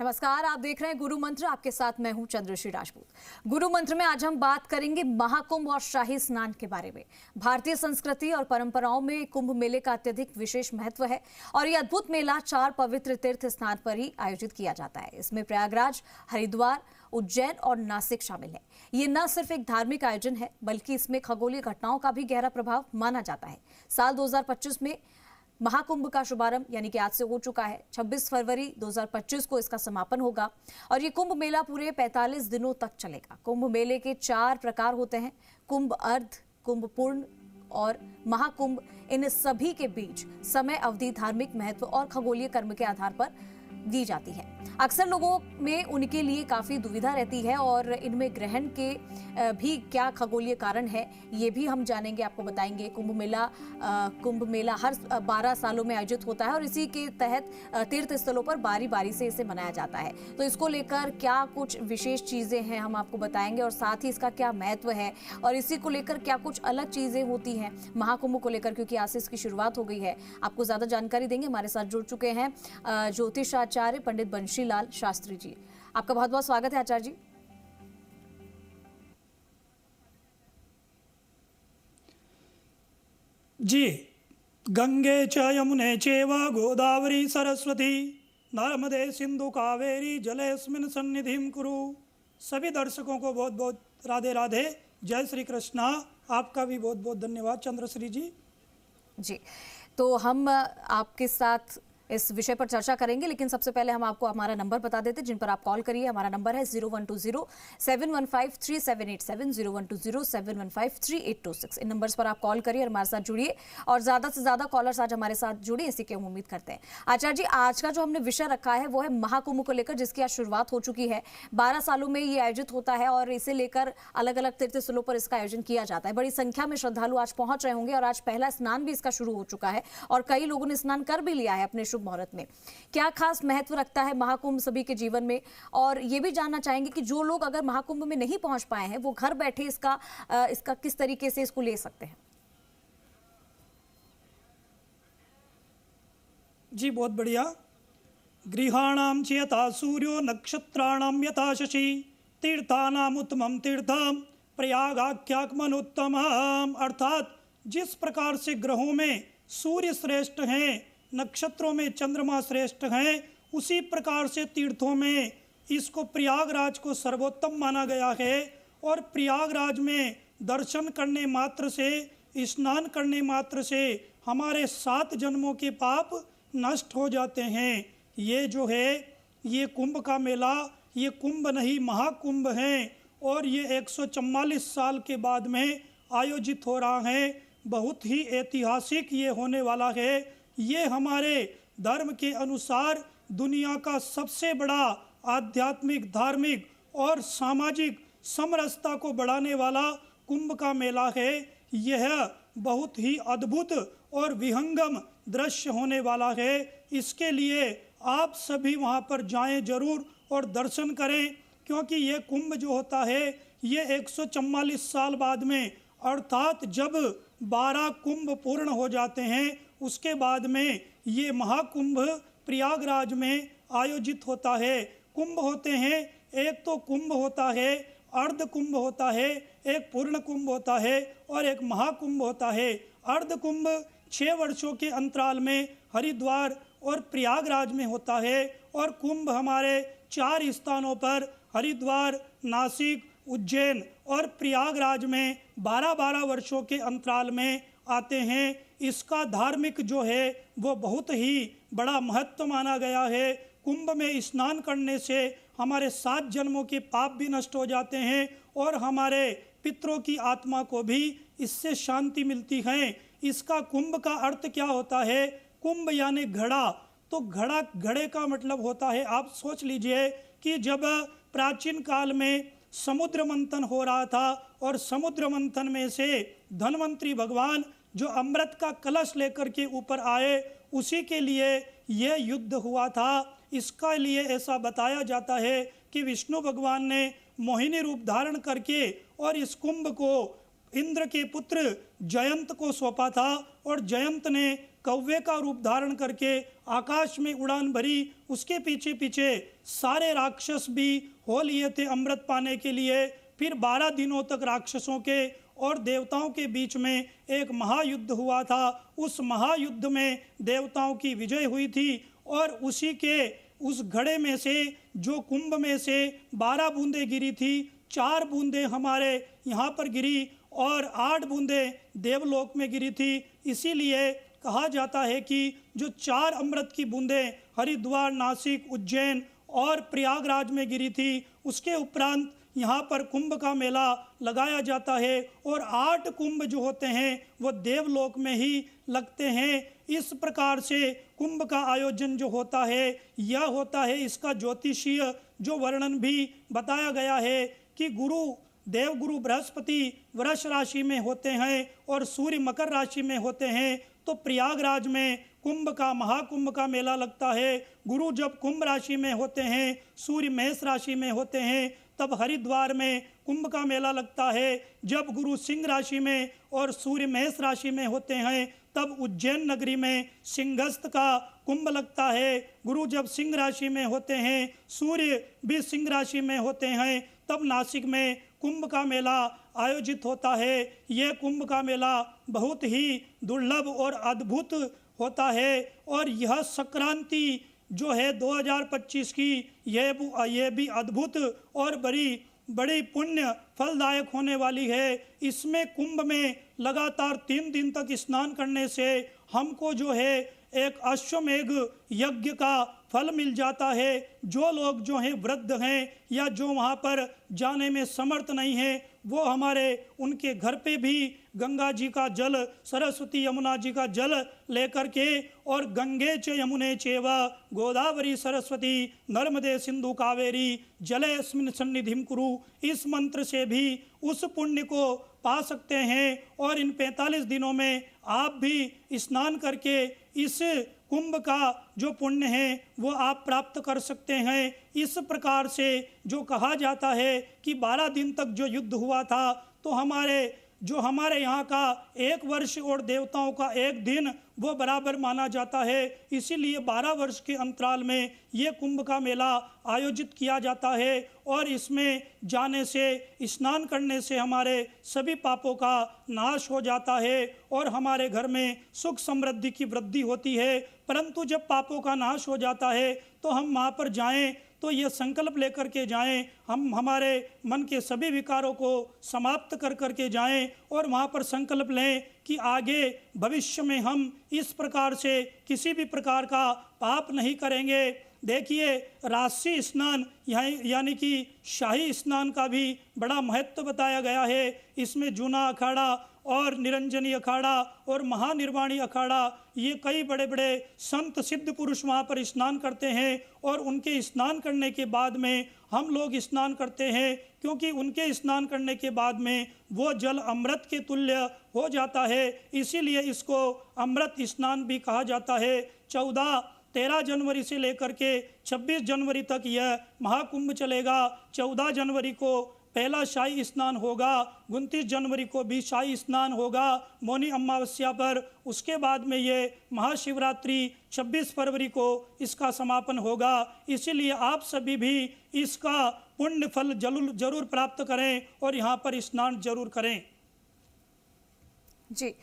नमस्कार, आप देख रहे हैं गुरु मंत्र। आपके साथ मैं हूं चंद्रश्री राजपूत। गुरु मंत्र में आज हम बात करेंगे महाकुंभ और शाही स्नान के बारे में। भारतीय संस्कृति और परंपराओं में कुंभ मेले का अत्यधिक विशेष महत्व है और ये अद्भुत मेला 4 पवित्र तीर्थ स्थान पर ही आयोजित किया जाता है। इसमें प्रयागराज, हरिद्वार, उज्जैन और नासिक शामिल है। ये न सिर्फ एक धार्मिक आयोजन है बल्कि इसमें खगोलीय घटनाओं का भी गहरा प्रभाव माना जाता है। साल 2025 में महाकुंभ का शुभारंभ यानी कि आज से हो चुका है। 26 फरवरी 2025 को इसका समापन होगा और ये कुंभ मेला पूरे 45 दिनों तक चलेगा। कुंभ मेले के 4 प्रकार होते हैं: कुंभ अर्ध, कुंभ पूर्ण और महाकुंभ। इन सभी के बीच समय अवधि धार्मिक महत्व और खगोलीय कर्म के आधार पर दी जाती है। अक्सर लोगों में उनके लिए काफी दुविधा रहती है और इनमें ग्रहण के भी क्या खगोलीय कारण है ये भी हम जानेंगे, आपको बताएंगे। कुंभ मेला हर 12 सालों में आयोजित होता है और इसी के तहत तीर्थ स्थलों पर बारी बारी से इसे मनाया जाता है। तो इसको लेकर क्या कुछ विशेष चीजें हैं हम आपको बताएंगे और साथ ही इसका क्या महत्व है और इसी को लेकर क्या कुछ अलग चीजें होती हैं महाकुंभ को लेकर, क्योंकि आज से इसकी शुरुआत हो गई है। आपको ज्यादा जानकारी देंगे, हमारे साथ जुड़ चुके हैं ज्योतिष आचार्य पंडित बंशीलाल शास्त्री जी। आपका बहुत बहुत स्वागत है आचार्य जी। जी, गंगे च यमुने चैव गोदावरी सरस्वती नर्मदे सिंधु कावेरी जलेस्मिन् सन्निधिं कुरु। सभी दर्शकों को बहुत बहुत राधे राधे, जय श्री कृष्णा। आपका भी बहुत बहुत धन्यवाद चंद्रश्री जी। जी, तो हम आपके साथ इस विषय पर चर्चा करेंगे, लेकिन सबसे पहले हम आपको हमारा नंबर बता देते हैं जिन पर आप कॉल करिए। हमारा नंबर है 0120-715-3787, 0120-715-3826। इन नंबर्स पर आप कॉल करिए और हमारे साथ जुड़िए और ज़्यादा से ज़्यादा कॉलर्स आज हमारे साथ जुड़े, इसी की हम उम्मीद करते हैं। आचार्य जी, आज का जो हमने विषय रखा है वो है महाकुंभ को लेकर, जिसकी आज शुरुआत हो चुकी है। 12 सालों में ये आयोजित होता है और इसे लेकर अलग अलग तीर्थ स्थलों पर इसका आयोजन किया जाता है। बड़ी संख्या में श्रद्धालु आज पहुंच रहे होंगे और आज पहला स्नान भी इसका शुरू हो चुका है और कई लोगों ने स्नान कर भी लिया है अपने शुभ मुहूर्त में। क्या खास महत्व रखता है महाकुंभ सभी के जीवन में, और ये भी जानना चाहेंगे कि जो लोग अगर महाकुंभ में नहीं पहुंच पाए हैं वो घर बैठे इसका किस तरीके से इसको ले सकते हैं। जी, बहुत बढ़िया। गृहाणाम च यथा सूर्यो नक्षत्राणाम यथा शशि तीर्थानाम उत्तमम तीर्थम प्रयागाख्यात्मनोत्तमम। अर्थात जिस प्रकार से ग्रहों में सूर्य श्रेष्ठ हैं, नक्षत्रों में चंद्रमा श्रेष्ठ हैं, उसी प्रकार से तीर्थों में इसको प्रयागराज को सर्वोत्तम माना गया है। और प्रयागराज में दर्शन करने मात्र से, स्नान करने मात्र से हमारे 7 जन्मों के पाप नष्ट हो जाते हैं। ये जो है ये कुंभ का मेला, ये कुंभ नहीं महाकुंभ है और ये 144 साल के बाद में आयोजित हो रहा है। बहुत ही ऐतिहासिक ये होने वाला है। ये हमारे धर्म के अनुसार दुनिया का सबसे बड़ा आध्यात्मिक, धार्मिक और सामाजिक समरसता को बढ़ाने वाला कुंभ का मेला है। यह बहुत ही अद्भुत और विहंगम दृश्य होने वाला है। इसके लिए आप सभी वहाँ पर जाएं जरूर और दर्शन करें, क्योंकि ये कुंभ जो होता है ये 144 साल बाद में, अर्थात जब 12 कुंभ पूर्ण हो जाते हैं उसके बाद में ये महाकुंभ प्रयागराज में आयोजित होता है। कुंभ होते हैं, एक तो कुंभ होता है, अर्ध कुंभ होता है, एक पूर्ण कुंभ होता है और एक महाकुंभ होता है। अर्ध कुंभ 6 वर्षों के अंतराल में हरिद्वार और प्रयागराज में होता है और कुंभ हमारे 4 स्थानों पर हरिद्वार, नासिक, उज्जैन और प्रयागराज में 12-12 वर्षों के अंतराल में आते हैं। इसका धार्मिक जो है वो बहुत ही बड़ा महत्व माना गया है। कुंभ में स्नान करने से हमारे 7 जन्मों के पाप भी नष्ट हो जाते हैं और हमारे पितरों की आत्मा को भी इससे शांति मिलती है। इसका कुंभ का अर्थ क्या होता है? कुंभ यानी घड़ा। तो घड़े का मतलब होता है, आप सोच लीजिए कि जब प्राचीन काल में समुद्र मंथन हो रहा था और समुद्र मंथन में से धन्वंतरी भगवान जो अमृत का कलश लेकर के ऊपर आए, उसी के लिए यह युद्ध हुआ था। इसका लिए ऐसा बताया जाता है कि विष्णु भगवान ने मोहिनी रूप धारण करके और इस कुंभ को इंद्र के पुत्र जयंत को सौंपा था और जयंत ने कौवे का रूप धारण करके आकाश में उड़ान भरी, उसके पीछे पीछे सारे राक्षस भी हो लिए थे अमृत पाने के लिए। फिर 12 दिनों तक राक्षसों के और देवताओं के बीच में एक महायुद्ध हुआ था। उस महायुद्ध में देवताओं की विजय हुई थी और उसी के उस घड़े में से, जो कुंभ में से 12 बूंदें गिरी थी, 4 बूंदें हमारे यहाँ पर गिरी और 8 बूंदें देवलोक में गिरी थी। इसीलिए कहा जाता है कि जो 4 अमृत की बूंदें हरिद्वार, नासिक, उज्जैन और प्रयागराज में गिरी थी, उसके उपरांत यहाँ पर कुंभ का मेला लगाया जाता है और 8 कुंभ जो होते हैं वो देवलोक में ही लगते हैं। इस प्रकार से कुंभ का आयोजन जो होता है यह होता है, इसका ज्योतिषीय जो वर्णन भी बताया गया है कि देवगुरु बृहस्पति वृष राशि में होते हैं और सूर्य मकर राशि में होते हैं। तो प्रयागराज में महाकुंभ का मेला लगता है। गुरु जब कुंभ राशि में होते हैं, सूर्य मेष राशि में होते हैं, तब हरिद्वार में कुंभ का मेला लगता है। जब गुरु सिंह राशि में और सूर्य मेष राशि में होते हैं, तब उज्जैन नगरी में सिंहस्थ का कुंभ लगता है। गुरु जब सिंह राशि में होते हैं, सूर्य भी सिंह राशि में होते हैं, तब नासिक में कुंभ का मेला आयोजित होता है। यह कुंभ का मेला बहुत ही दुर्लभ और अद्भुत होता है और यह संक्रांति जो है 2025 की यह भी अद्भुत और बड़ी पुण्य फलदायक होने वाली है। इसमें कुंभ में लगातार 3 दिन तक स्नान करने से हमको जो है एक अश्वमेघ यज्ञ का फल मिल जाता है। जो लोग जो हैं वृद्ध हैं या जो वहाँ पर जाने में समर्थ नहीं हैं, वो उनके घर पे भी गंगा जी का जल, सरस्वती यमुना जी का जल लेकर के और गंगे च यमुने चैव गोदावरी सरस्वती नर्मदे सिंधु कावेरी जलेस्मिन् सन्निधिं कुरु, इस मंत्र से भी उस पुण्य को पा सकते हैं। और इन 45 दिनों में आप भी स्नान करके इस कुंभ का जो पुण्य है वो आप प्राप्त कर सकते हैं। इस प्रकार से जो कहा जाता है कि 12 दिन तक जो युद्ध हुआ था, तो हमारे यहाँ का 1 वर्ष और देवताओं का 1 दिन वो बराबर माना जाता है। इसीलिए 12 वर्ष के अंतराल में ये कुंभ का मेला आयोजित किया जाता है और इसमें जाने से, स्नान करने से हमारे सभी पापों का नाश हो जाता है और हमारे घर में सुख समृद्धि की वृद्धि होती है। परंतु जब पापों का नाश हो जाता है तो हम वहाँ पर जाएं तो ये संकल्प लेकर के जाएं, हम हमारे मन के सभी विकारों को समाप्त कर के जाएं और वहाँ पर संकल्प लें कि आगे भविष्य में हम इस प्रकार से किसी भी प्रकार का पाप नहीं करेंगे। देखिए, राशि स्नान यानी कि शाही स्नान का भी बड़ा महत्व बताया गया है। इसमें जूना अखाड़ा और निरंजनी अखाड़ा और महानिर्वाणी अखाड़ा, ये कई बड़े बड़े संत सिद्ध पुरुष वहाँ पर स्नान करते हैं और उनके स्नान करने के बाद में हम लोग स्नान करते हैं, क्योंकि उनके स्नान करने के बाद में वो जल अमृत के तुल्य हो जाता है। इसीलिए इसको अमृत स्नान भी कहा जाता है। 13 जनवरी से लेकर के 26 जनवरी तक यह महाकुंभ चलेगा। 14 जनवरी को पहला शाही स्नान होगा, 29 जनवरी को भी शाही स्नान होगा मौनी अमावस्या पर। उसके बाद में ये महाशिवरात्रि 26 फरवरी को इसका समापन होगा। इसीलिए आप सभी भी इसका पुण्य फल जरूर प्राप्त करें और यहाँ पर स्नान जरूर करें। जी।